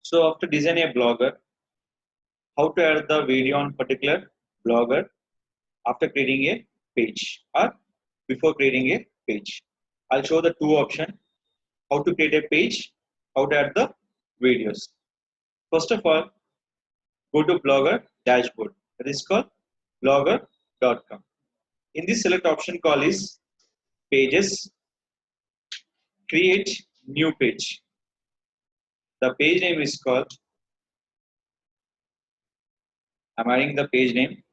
So after designing a blogger, how to add the video on particular blogger after creating a page or before creating a page. I'll show the two options: how to create a page, how to add the videos. First of all, go to blogger dashboard. That is called blogger.com. In this select option call is pages, create new page. The page name is called, I'm adding the page name,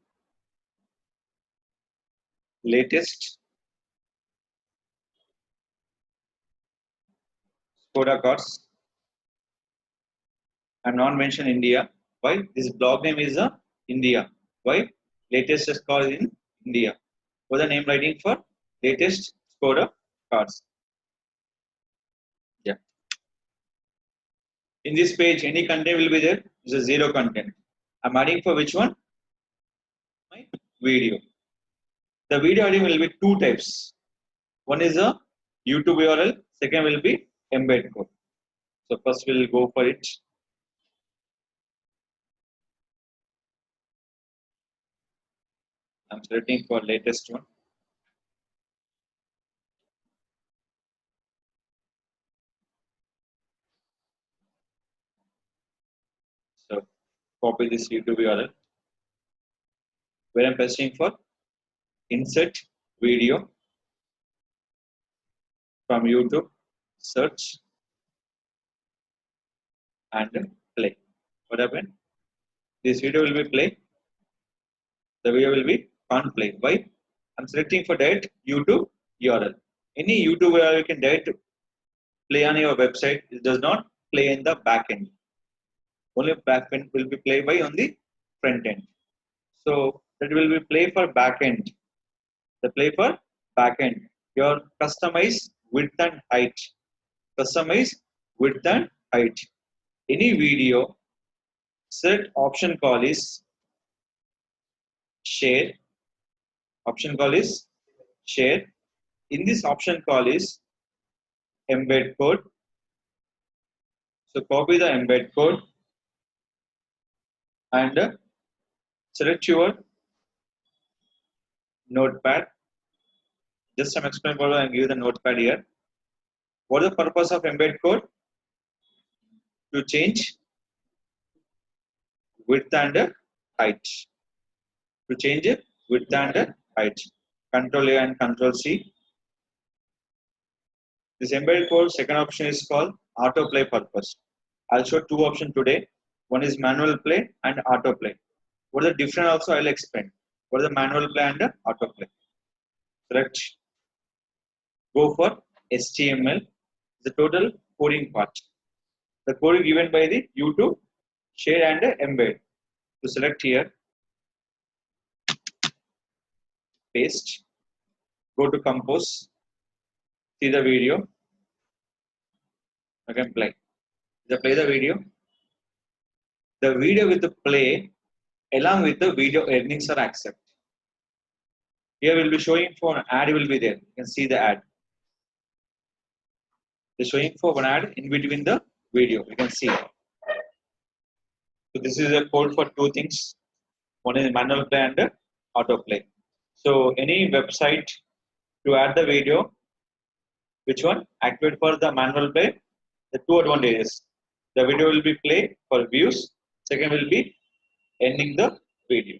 latest Skoda cars. I'm not mention India. Why? This blog name is India. Why? Latest car in India. What the name writing for? Latest Skoda cars. Yeah. In this page, any content will be there. It's a zero content. I'm adding for which one? My video. The video adding will be two types. One is a YouTube URL. Second will be embed code. So first we'll go for it. I'm searching for latest one. So copy this YouTube URL. Where I'm pressing for insert video from YouTube, search and play. What happened? This video will be play. The video will be can't play. Why? I'm selecting for direct YouTube URL. Any YouTube URL you can direct play on your website. It does not play in the back end. Only back end will be played by on the front end. So that will be play for back end. The play for back end. Your customize width and height. Customize width and height. Any video, select option call is share. Option call is share. In this option call is embed code. So copy the embed code and select your notepad. Just some explain for and give the notepad here. What is the purpose of embed code? To change width and height. To change width and height. Control A and Control C. This embedded code second option is called autoplay purpose. I'll show two options today. One is manual play and autoplay. What is the difference also I'll explain. What is the manual play and autoplay? Select. Go for HTML. The total coding part. The code is given by the YouTube, share and embed. To select here, paste, go to compose, see the video. I can play. Play the video. The video with the play along with the video earnings are accepted. Here we'll be showing for an ad will be there. You can see the ad. The showing for one ad in between the video. You can see. So this is a code for two things. One is manual play and autoplay. So any website to add the video, which one? Activate for the manual play. The two advantages. The video will be played for views. Second will be ending the video.